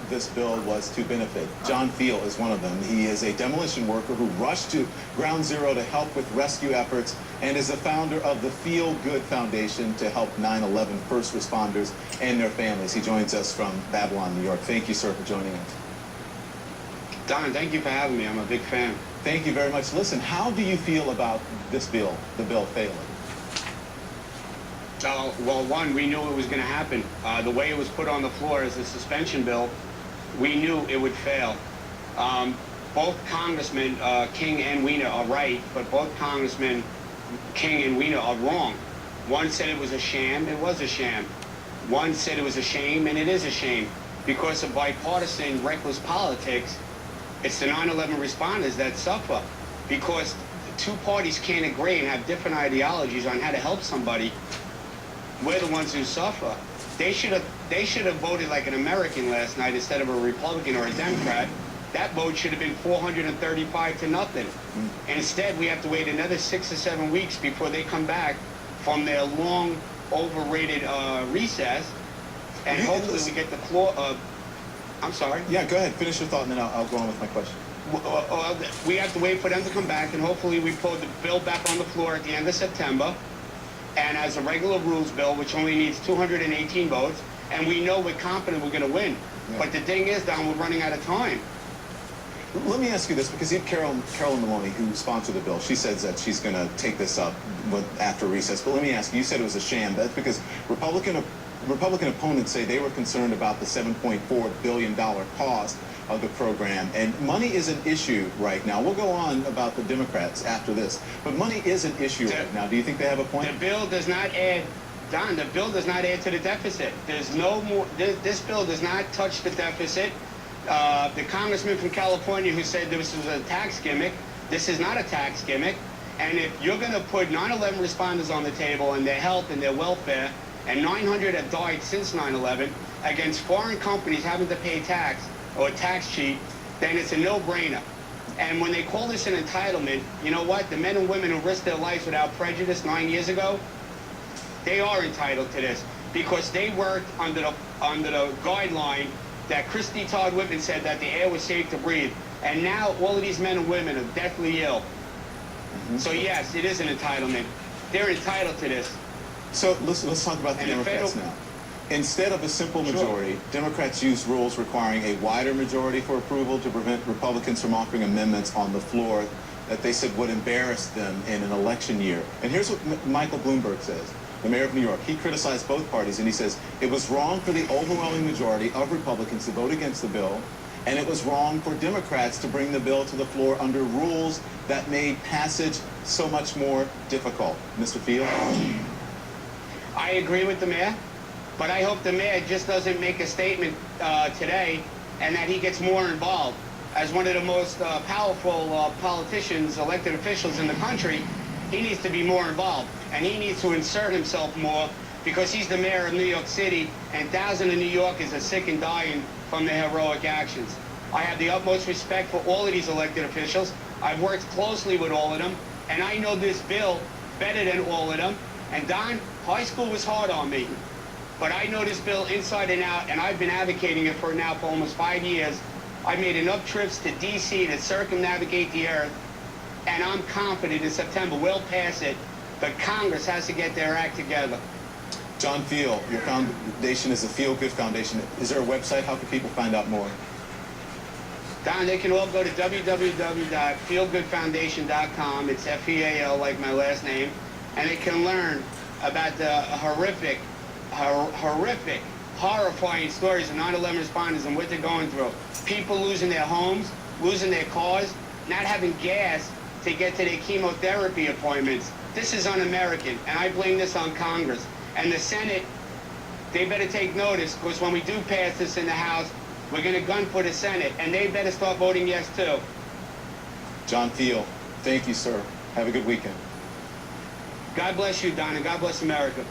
this bill was to benefit. John Feal is one of them. He is a demolition worker who rushed to Ground Zero to help with rescue efforts and is the founder of the Feal Good Foundation to help 9/11 first responders and their families. He joins us from Babylon, New York. Thank you, sir, for joining us. Don, thank you for having me. I'm a big fan. Thank you very much. Listen, how do you feel about this bill, the bill failing? Well, one, we knew it was going to happen. The way it was put on the floor as a suspension bill, we knew it would fail. Both Congressmen, King and Weiner, are right, but both Congressmen, King and Weiner, are wrong. One said it was a sham, it was a sham. One said it was a shame, and it is a shame. Because of bipartisan, reckless politics, it's the 9/11 responders that suffer. Because two parties can't agree and have different ideologies on how to help somebody. We're the ones who suffer. They should have voted like an American last night instead of a Republican or a Democrat. That vote should have been 435 to nothing. Instead, we have to wait another 6 or 7 weeks before they come back from their long, overrated recess, and hopefully we get the floor. I'm sorry. Yeah, go ahead. Finish your thought, and then I'll go on with my question. We have to wait for them to come back, and hopefully we put the bill back on the floor at the end of September. And as a regular rules bill, which only needs 218 votes, and we know we're confident we're going to win. Yeah. But the thing is, Don, we're running out of time. Let me ask you this, because you have Carolyn Maloney, who sponsored the bill. She says that she's going to take this up after recess. But let me ask you, you said it was a sham. That's because Republican opponents say they were concerned about the $7.4 billion cost of the program, and money is an issue right now. We'll go on about the Democrats after this, but money is an issue right now. Do you think they have a point? The bill does not add, Don, the bill does not add to the deficit. There's no more, this bill does not touch the deficit. The congressman from California who said this was a tax gimmick, this is not a tax gimmick. And if you're going to put 9/11 responders on the table and their health and their welfare, and 900 have died since 9/11, against foreign companies having to pay tax, or a tax cheat, then it's a no-brainer. And when they call this an entitlement, you know what? The men and women who risked their lives without prejudice 9 years ago, they are entitled to this because they worked under the guideline that Christy Todd Whitman said that the air was safe to breathe. And now all of these men and women are deathly ill. So yes, it is an entitlement. They're entitled to this. So let's talk about the Democrats now. Instead of a simple majority, Democrats use rules requiring a wider majority for approval to prevent Republicans from offering amendments on the floor that they said would embarrass them in an election year. And here's what Michael Bloomberg says, the mayor of New York. He criticized both parties, and he says, it was wrong for the overwhelming majority of Republicans to vote against the bill, and it was wrong for Democrats to bring the bill to the floor under rules that made passage so much more difficult. Mr. Feal? I agree with the mayor. But I hope the mayor just doesn't make a statement today and that he gets more involved. As one of the most powerful politicians, elected officials in the country, he needs to be more involved. And he needs to insert himself more because he's the mayor of New York City and thousands of New Yorkers are sick and dying from their heroic actions. I have the utmost respect for all of these elected officials. I've worked closely with all of them, and I know this bill better than all of them. And Don, high school was hard on me. But I know this bill inside and out, and I've been advocating it for almost 5 years. I've made enough trips to D.C. to circumnavigate the earth, and I'm confident in September we'll pass it, but Congress has to get their act together. John Feal, your foundation is the Feal Good Foundation. Is there a website? How can people find out more? Don, they can all go to www.fealgoodfoundation.com. It's F-E-A-L, like my last name, and they can learn about the horrific, horrifying stories of 9/11 responders and what they're going through. People losing their homes, losing their cars, not having gas to get to their chemotherapy appointments. This is un-American, and I blame this on Congress. And the Senate, they better take notice, because when we do pass this in the House, we're going to gun for the Senate, and they better start voting yes, too. John Feal, thank you, sir. Have a good weekend. God bless you, Don, and God bless America.